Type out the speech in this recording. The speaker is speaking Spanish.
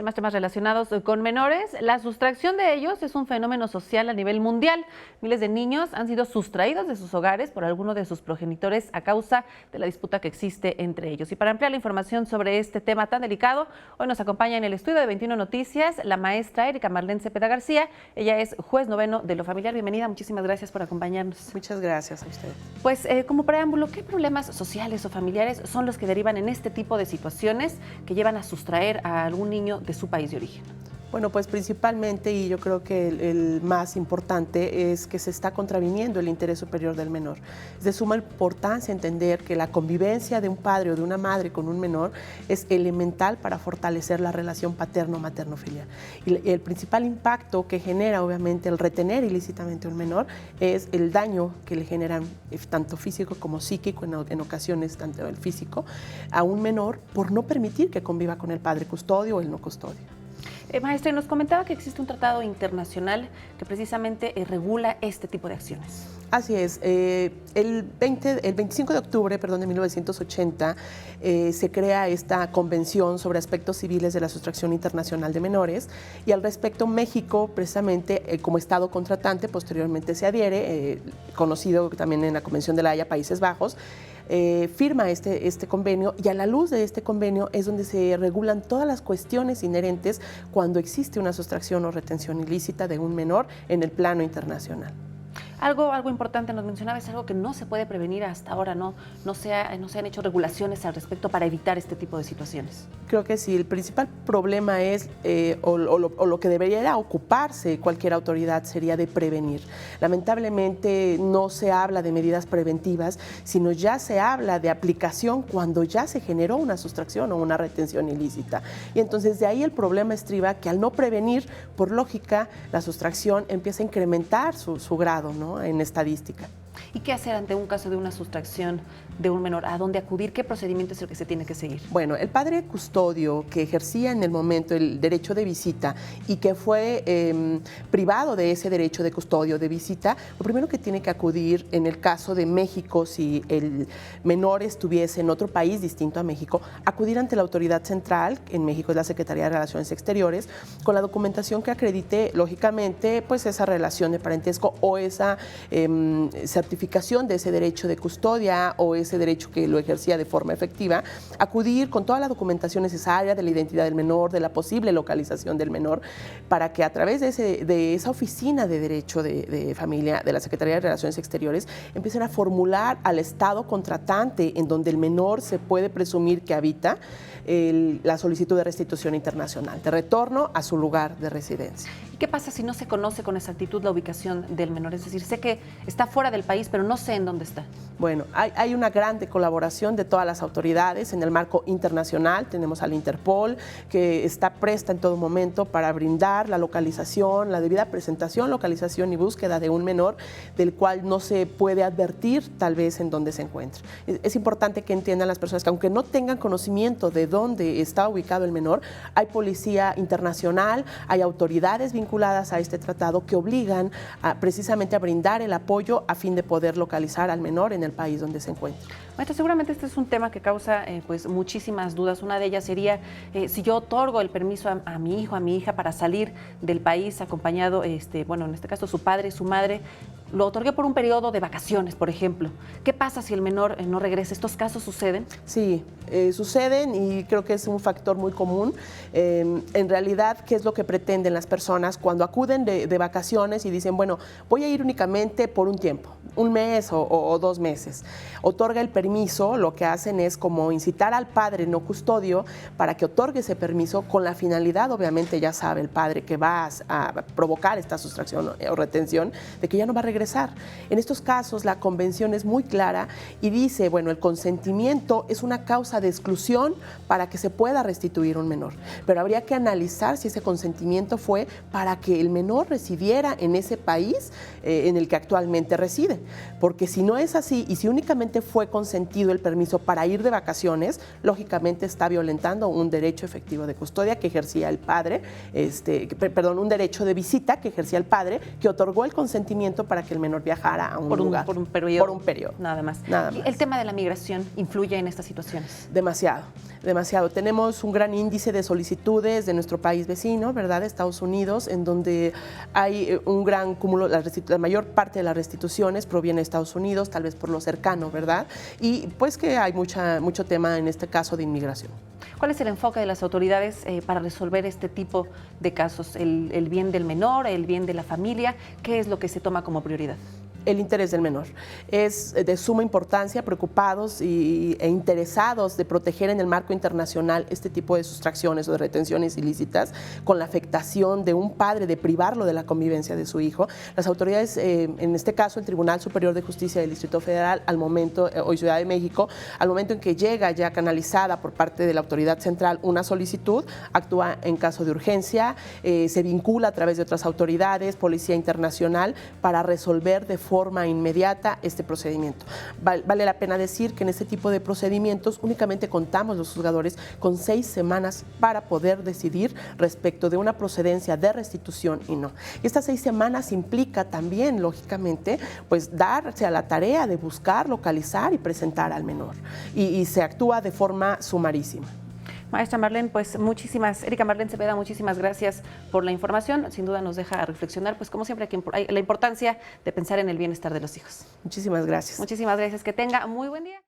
Más temas relacionados con menores. La sustracción de ellos es un fenómeno social a nivel mundial. Miles de niños han sido sustraídos de sus hogares por alguno de sus progenitores a causa de la disputa que existe entre ellos. Y para ampliar la información sobre este tema tan delicado, hoy nos acompaña en el estudio de 21 Noticias la maestra Erika Marlene Cepeda García. Ella es juez noveno de lo familiar. Bienvenida, muchísimas gracias por acompañarnos. Muchas gracias a usted. Pues como preámbulo, ¿qué problemas sociales o familiares son los que derivan en este tipo de situaciones que llevan a sustraer a algún niño de su país de origen? Bueno, pues principalmente, y yo creo que el más importante, es que se está contraviniendo el interés superior del menor. Es de suma importancia entender que la convivencia de un padre o de una madre con un menor es elemental para fortalecer la relación paterno-materno-filial. Y el principal impacto que genera, obviamente, el retener ilícitamente a un menor es el daño que le generan, tanto físico como psíquico, en ocasiones tanto el físico, a un menor por no permitir que conviva con el padre custodio o el no custodio. Maestra, nos comentaba que existe un tratado internacional que precisamente regula este tipo de acciones. Así es. El 25 de octubre de 1980 se crea esta Convención sobre Aspectos Civiles de la Sustracción Internacional de Menores, y al respecto México, precisamente como Estado contratante, posteriormente se adhiere, conocido también en la Convención de la Haya, Países Bajos, firma este convenio, y a la luz de este convenio es donde se regulan todas las cuestiones inherentes cuando existe una sustracción o retención ilícita de un menor en el plano internacional. Algo importante nos mencionaba, es algo que no se puede prevenir hasta ahora, no se han hecho regulaciones al respecto para evitar este tipo de situaciones. Creo que sí, el principal problema es, o lo que debería ocuparse cualquier autoridad sería de prevenir. Lamentablemente no se habla de medidas preventivas, sino ya se habla de aplicación cuando ya se generó una sustracción o una retención ilícita. Y entonces de ahí el problema estriba que al no prevenir, por lógica, la sustracción empieza a incrementar su grado, ¿no?, en estadística. ¿Y qué hacer ante un caso de una sustracción de un menor? ¿A dónde acudir? ¿Qué procedimiento es el que se tiene que seguir? Bueno, el padre custodio que ejercía en el momento el derecho de visita y que fue privado de ese derecho de custodio de visita, lo primero que tiene que acudir, en el caso de México, si el menor estuviese en otro país distinto a México, acudir ante la autoridad central, en México es la Secretaría de Relaciones Exteriores, con la documentación que acredite, lógicamente, pues esa relación de parentesco o esa certificación de ese derecho de custodia o ese derecho que lo ejercía de forma efectiva, acudir con toda la documentación necesaria de la identidad del menor, de la posible localización del menor, para que a través de esa oficina de derecho de familia de la Secretaría de Relaciones Exteriores empiecen a formular al Estado contratante en donde el menor se puede presumir que habita la solicitud de restitución internacional, de retorno a su lugar de residencia. ¿Y qué pasa si no se conoce con exactitud la ubicación del menor? Es decir, sé que está fuera del país, pero no sé en dónde está. Bueno, hay una grande colaboración de todas las autoridades en el marco internacional. Tenemos al Interpol, que está presta en todo momento para brindar la localización, la debida presentación, localización y búsqueda de un menor del cual no se puede advertir tal vez en dónde se encuentra. Es importante que entiendan las personas que aunque no tengan conocimiento de dónde está ubicado el menor, hay policía internacional, hay autoridades vinculadas a este tratado que obligan precisamente a brindar el apoyo a fin de poder localizar al menor en el país donde se encuentra. Maestra, seguramente este es un tema que causa pues muchísimas dudas. Una de ellas sería si yo otorgo el permiso a mi hijo, a mi hija para salir del país acompañado, bueno, en este caso su padre y su madre, lo otorgué por un periodo de vacaciones, por ejemplo. ¿Qué pasa si el menor no regresa? ¿Estos casos suceden? Sí, suceden, y creo que es un factor muy común. En realidad, ¿qué es lo que pretenden las personas cuando acuden de vacaciones y dicen, bueno, voy a ir únicamente por un tiempo, un mes o 2 meses? Otorga el permiso, lo que hacen es como incitar al padre no custodio para que otorgue ese permiso con la finalidad, obviamente ya sabe el padre que va a provocar esta sustracción o retención, de que ya no va a regresar. En estos casos la convención es muy clara y dice, bueno, el consentimiento es una causa de exclusión para que se pueda restituir un menor, pero habría que analizar si ese consentimiento fue para que el menor residiera en ese país en el que actualmente reside, porque si no es así y si únicamente fue consentido el permiso para ir de vacaciones, lógicamente está violentando un derecho efectivo de custodia que ejercía el padre, un derecho de visita que ejercía el padre, que otorgó el consentimiento para para que el menor viajara a un lugar. Por un periodo. Por un periodo. Nada más. Nada más. ¿El tema de la migración influye en estas situaciones? Demasiado, demasiado. Tenemos un gran índice de solicitudes de nuestro país vecino, ¿verdad? Estados Unidos, en donde hay un gran cúmulo, la mayor parte de las restituciones proviene de Estados Unidos, tal vez por lo cercano, ¿verdad? Y pues que hay mucho tema en este caso de inmigración. ¿Cuál es el enfoque de las autoridades para resolver este tipo de casos? ¿El bien del menor, el bien de la familia? ¿Qué es lo que se toma como prioridad? El interés del menor. Es de suma importancia, preocupados e interesados de proteger en el marco internacional este tipo de sustracciones o de retenciones ilícitas con la afectación de un padre, de privarlo de la convivencia de su hijo. Las autoridades, en este caso el Tribunal Superior de Justicia del Distrito Federal, al momento, hoy Ciudad de México, al momento en que llega ya canalizada por parte de la autoridad central una solicitud, actúa en caso de urgencia, se vincula a través de otras autoridades, Policía Internacional, para resolver de forma inmediata este procedimiento. Vale la pena decir que en este tipo de procedimientos únicamente contamos los juzgadores con 6 semanas para poder decidir respecto de una procedencia de restitución y no. Y estas 6 semanas implica también, lógicamente, pues darse a la tarea de buscar, localizar y presentar al menor. Y se actúa de forma sumarísima. Maestra Marlene, pues Erika Marlene Cepeda, muchísimas gracias por la información. Sin duda nos deja a reflexionar, pues como siempre, la importancia de pensar en el bienestar de los hijos. Muchísimas gracias. Muchísimas gracias. Que tenga muy buen día.